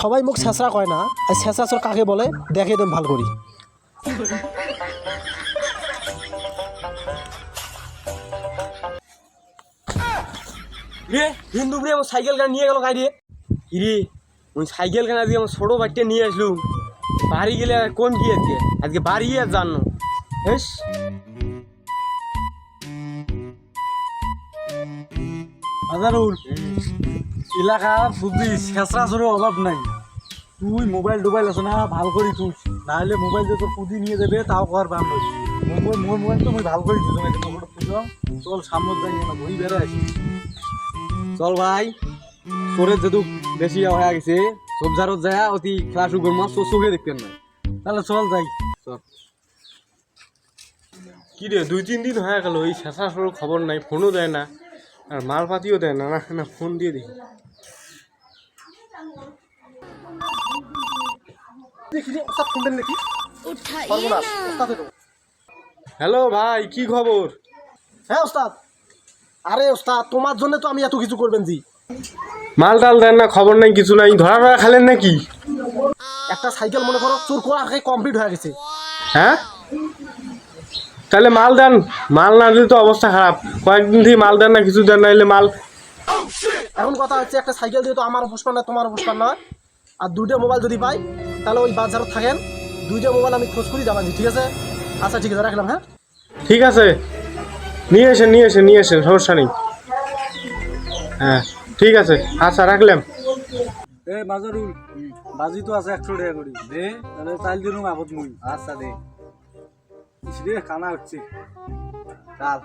সবাই মুখ ছেঁচড়া কয় না, আর ছেঁচড়া চোর কাকে বলে দেখে দেন ভাল করি। রে হিন্দু রে আমার সাইকেল গান নিয়ে গেল গাড়ি রে। ওই সাইকেল গান আজকে আমার ছোটো বাচ্চা নিয়ে আসলুম, বাড়ি গেলে কোন কি আজকে বাড়ি আর জানো হেস। হাজারুল এলাকা বুঝলি ছেঁচড়া চোরের অভাব নাই। তুই মোবাইল টোবাইল আছে না ভাল করি তুই, নাহলে মোবাইল যে তোর পুঁজি নিয়ে যাবে তাও কর পাম। মোর মোবাইল তো মুই ভাল করি চল সামনে যাই না ঘুরি বেড়ে আসি। চল ভাই, চোরের যেহেতু বেশি হয়ে গেছে সবজারত যায় অতি খেলা শুরু করবো, চোখে দেখতেন না। তাহলে চল যাই। কি রে 2-3 দিন হয়ে গেল এই শেষা সরো খবর নাই, ফোনও দেয় না আর মালপাতিও দেয় না। না ফোন দিয়ে দেখি। হ্যালো ভাই, কি খবর? হ্যাঁ ওস্তাদ, আরে ওস্তাদ তোমার জন্য তো আমি এত কিছু করবেন জি। মাল টাল দেন না, খবর নাই কিছু নাই, ধরা ধরা খালেন নাকি? একটা সাইকেল মনে করো চোর করা আগে কমপ্লিট হয়ে গেছে। হ্যাঁ তাহলে মাল দেন, মাল না দিলে তো অবস্থা খারাপ। কয়েকদিন থেকে মাল দেন না, কিছু দেন না, এলে মাল। এখন কথা হচ্ছে একটা সাইকেল দিয়ে তো আমার পুষ্পার না তোমার পুষ্পার নয়, আর 2টা মোবাইল যদি পাই তাহলে ওই বাজারত থাকেন 2টা মোবাইল আমি খোঁজ করি যাবানি, ঠিক আছে? আচ্ছা ঠিক আছে, রাখলাম। হ্যাঁ ঠিক আছে, নিয়ে এসেন সমস্যা নেই। হ্যাঁ ঠিক আছে, আচ্ছা রাখলাম। এ মাজারুল বাজি তো আছে 100 টাকা করি দে, তাহলে চাল দিন আপদ মুই। আচ্ছা দে। রে কানা হচ্ছে কাল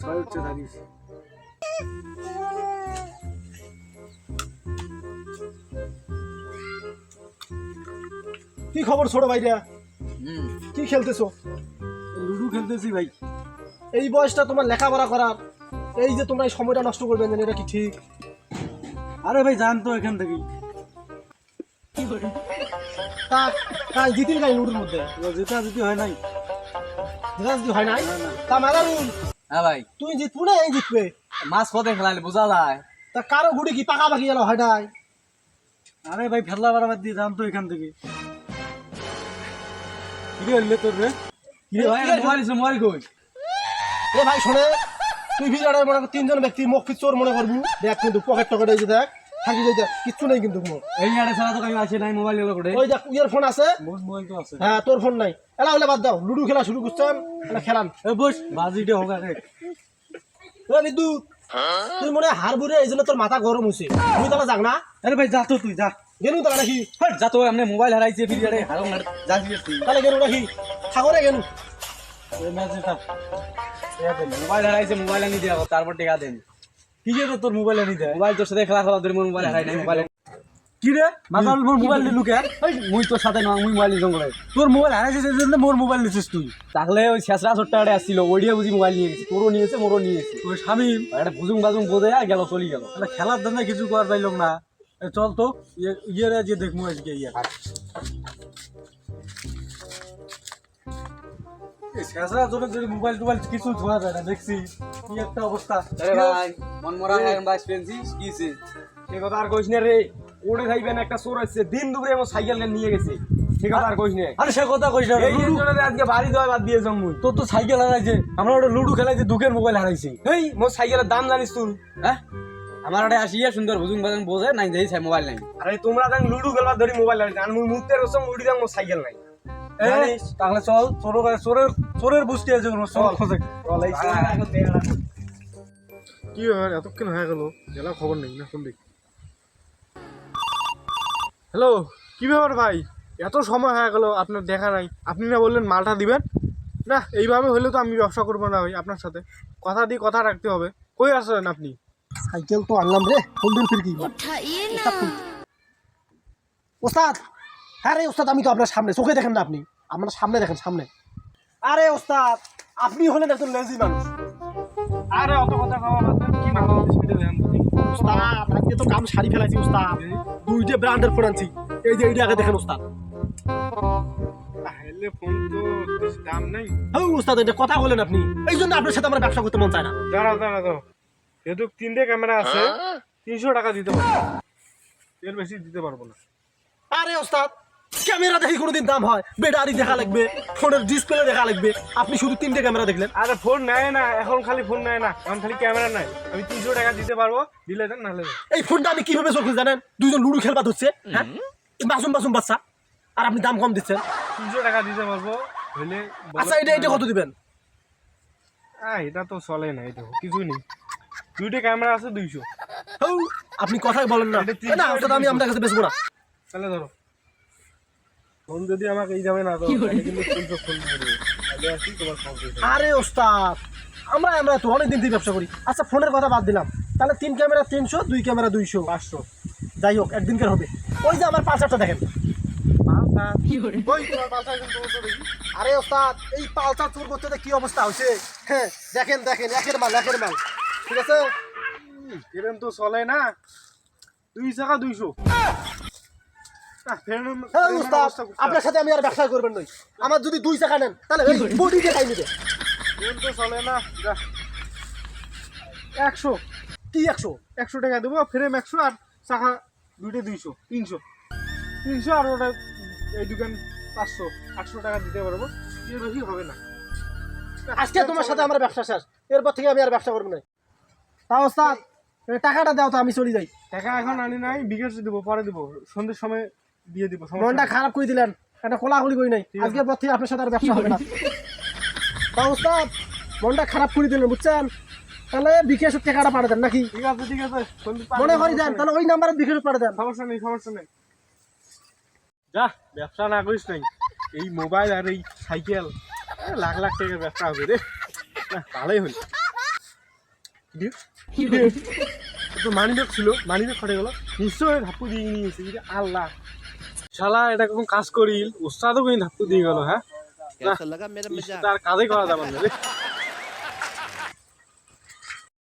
ছয় উঠছে জানিস। কি খবর ছোট ভাইরা? কি খেলতেছো? লুডু খেলতেছি ভাই। এই বয়সটা তোমার লেখাপড়া করার, এই যে তোমরা এই সময়টা নষ্ট করবেন জানি, এটা কি ঠিক? আরে ভাই জান তো এখান থেকেই তা কাল জিতিল গাই লুডুর মধ্যে যেটা যদি হয় নাই। যেটা যদি হয় নাই তা মাদারুল। হ্যাঁ ভাই, তুমি জিতবো না এই জিতবে? মাছ কত খেলালে বোঝা যায়। তা কারো গুড়ি কি পাকাপাকি গেল হয় নাই? আরে ভাই ফেলা বাড়াবার দিয়ে জান তো এখান থেকে। কি হইলে তোর রে? কি রে ভাই, মোবাইল কই? এ ভাই শোনে, তুই ভিড়ারে মনে কর 3জন ব্যক্তি মুখ ফিট চোর মনে করবি, দেখ কিন্তু পকেট টকেট এই যে দেখ থাকি যাই, দেখ কিচ্ছু নেই কিন্তু মোর। এই আড়ে ছাড়া তো আমি আসি নাই মোবাইল করে। ওই দেখ ইয়ার ফোন আছে, মোর মোবাইল তো আছে। হ্যাঁ তোর ফোন নাই। এলা হলে বাদ দাও, লুডু খেলা শুরু করছেন, এলা খেলান। এ বস বাজিটা হোক আগে। এ বিদ্যুৎ, তুই মনে হয় হার বুড়ে এই জন্য তোর মাথা গরম হয়েছে, তুই তাহলে যাক না। আরে ভাই যা তো তুই যা। গেলু তাহলে নাকি? যা তো আমনে মোবাইল হারাইছে ফিরিয়ারে হারাম না যা তুই। তাহলে গেলু নাকি? ঠাকুরে গেলু। এই ম্যাচে থাক। মোবাইল হারাইছে, মোবাইল আনি দিয়া তারপর টাকা দেন। কি যে তোর মোবাইল আনি দে। মোবাইল তোর সাথে খেলা খেলা ধরে মোর মোবাইল হারাই নাই। মোবাইল কি রে মাজাল মোর মোবাইল নিলু কে? মুই তোর সাথে না, মুই মোবাইল নিজং করে। তোর মোবাইল হারাইছে সেই জন্য মোর মোবাইল নিছিস তুই। তাহলে ওই শেষরা ছোট্টাড়ে আসছিল, ওইডিয়া বুঝি মোবাইল নিয়ে গেছে। তোরও নিয়েছে, মোরও নিয়েছে। তোর স্বামী একটা বুজুং বাজুং বোঝে আর গেল, চলি গেল। তাহলে খেলার জন্য কিছু করার পাইলাম না। এ চল তো ইয়ে যে দেখবো আজকে ইয়ে। এই শেষরা জন্য যদি মোবাইল টোবাইল কিছু ধোয়া যায় না, দেখছি কি একটা অবস্থা। আরে ভাই মন মরা হয় ভাই স্পেন্সিস কিছে। সে কথা আর কইস না রে, ওড়ে থাকবেন একটা চোর আসছে দিন দুপুরে আমার সাইকেল নিয়ে গেছে। সে কথা আর কইস না। আরে সে কথা কইস না। এই জন্য আজকে বাড়ি দেওয়া বাদ দিয়ে যাম মুই। তোর তো সাইকেল হারাইছে, আমরা ওটা লুডু খেলাইছি, দুঃখের মোবাইল হারাইছি। এই মোর সাইকেলের দাম জানিস তুই? হ্যাঁ আমার একটা আসিয়া সুন্দর বুজুং বাজুং বোঝে নাই, যাই মোবাইল নাই। আরে তোমরা দাম লুডু খেলবার ধরি মোবাইল আছে, আর মুই মুহূর্তের রসম উড়ি দাম মোর সাইকেল নাই। তাহলে চল চোরের বুঝতে আছে কোনো চল খোঁজে। কি ব্যাপার এতক্ষণ হয়ে গেল, গেলা খবর নেই না শুনবি? হ্যালো, কি ব্যাপার ভাই, এত সময় হয়ে গেল আপনার দেখা নাই? আপনি না বললেন মালটা দিবেন না? এইভাবে হলে তো আমি ব্যবসা করবো না ভাই আপনার সাথে। কথা দিয়ে কথা রাখতে হবে। কই আসলেন আপনি? সাইকেল তো আনলাম রে, হোল্ডেল ফিরকি ওস্তাদ। হ্যাঁ রে ওস্তাদ, আমি তো আপনার সামনে, চোখে দেখেন না আপনি? আপনার সামনে দেখেন, সামনে। আরে ওস্তাদ, আপনি হলেন একজন লেজি মানুষ। আরে অত কথা কওয়া বাদ দেন, কি মাথা মাথা ছিটে দেন তুমি। ওস্তাদ আজকে তো কাম সারি ফেলাইছি ওস্তাদ, 2টে ব্র্যান্ডের ফোন আনছি। এই যে এইটা আগে দেখেন ওস্তাদ। তাহলে যে ফোন তো বেশি দাম নেই। হ্যাঁ ওস্তাদ, এটা কথা বলেন আপনি, এই জন্য আপনার সাথে আমার ব্যবসা করতে মন চায় না। দাঁড়াও যেহেতু 3টে ক্যামেরা আছে 300 টাকা দিতে পারবো, এর বেশি দিতে পারবো না। আরে ওস্তাদ, ক্যামেরা দেখি কোনোদিন দাম হয়? ব্যাটারি দেখা লাগবে, ফোনের ডিসপ্লে দেখা লাগবে, আপনি শুধু 3টে ক্যামেরা দেখলেন। আরে ফোন নেয় না, এখন খালি ফোন নেয় না, এখন খালি ক্যামেরা নেয়। আমি 300 টাকা দিতে পারবো, দিলে দেন নাহলে দেন। এই ফোনটা আমি কিভাবে চলছি জানেন? দুইজন লুডু খেলবা হচ্ছে, হ্যাঁ, বাসুম বাচ্চা, আর আপনি দাম কম দিচ্ছেন। 300 টাকা দিতে পারবো হইলে বলো। আচ্ছা এটা কত দিবেন? এটা তো চলে না, এটা কিছুই নেই। 2টে ক্যামেরা আছে 200। হ্যাঁ, আপনি কথাই বলেন না। এটা 300 না ওস্তাদ, আমি আপনার কাছে বেচবো না। তাহলে ধরো ফোন যদি আমাকে এই যাবে না তো তাহলে কিন্তু 300 ফোন দিয়ে দেবো। তাহলে আসি তোমার কম দিয়ে দেবো। আরে ওস্তাদ, আমরা তো অনেকদিন থেকে ব্যবসা করি। আচ্ছা ফোনের কথা বাদ দিলাম, তাহলে 3 ক্যামেরা 300, 2 ক্যামেরা 200, 500। যাই হোক একদিনকার হবে। ওই যে আমার পালসারটা দেখেন। ওই তোমার পালসার কিন্তু তোমার তো দেখি। আরে ওস্তাদ, এই পালসার চুর করতে কি অবস্থা হয়েছে? হ্যাঁ দেখেন একের মাল। ঠিক আছে, এরকম তো চলে না। 2 টাকা 200। হ্যাঁ ওস্তাদ, আপনার সাথে আমি আর ব্যবসা করবেন নই। আমার যদি 2 টাকা নেন তাহলে বডি দিয়ে খাই নেবে। এরকম তো চলে না। যা 100 কি 100? 100 টাকা দেবো, ফ্রেম 100 আর চাকা 2টে 200, 300 আর ওটা এই দোকান 500, 800 টাকা দিতে পারবো, এর বেশি হবে না। আজকে তোমার সাথে আমার ব্যবসা শেষ, এরপর থেকে আমি আর ব্যবসা করবো না। তা ওস্তাদ টাকাটা দাও তো, আমি চলে যাই। টাকা এখন আনি নাই, বিকাশ দেবো, পরে দেবো, সন্ধ্যের সময় দিয়ে দিব। মনটা খারাপ করে দিলেন, একটা কোলাকুলি করি নাই। আজকের পর থেকে আপনার সাথে আর ব্যবসা হবে না। তা ওস্তাদ মনটা খারাপ করে দিলেন বুঝছেন, তাহলে বিকাশের টাকাটা পাঠিয়ে দেন নাকি? ঠিক আছে মনে করি দেন, তাহলে ওই নাম্বারে বিকাশ পাঠিয়ে দেন। সমস্যা নেই। যা ব্যবসা না করিস নাই, এই মোবাইল আর এই সাইকেল লাখ লাখ টাকার ব্যবসা হবে রে। ভালোই হল। তো মানিব্যাগ ছিল, মানিব্যাগ ফটে গেল, নিশ্চয় ধাপ্পু দিয়ে নিয়েছে। আল্লাহ শালা, এটা কখন কাজ করিল, ওস্তাদও কই ধাপ্পু দিয়ে গেল। হ্যাঁ, তার কাজে করা যাবে না রে।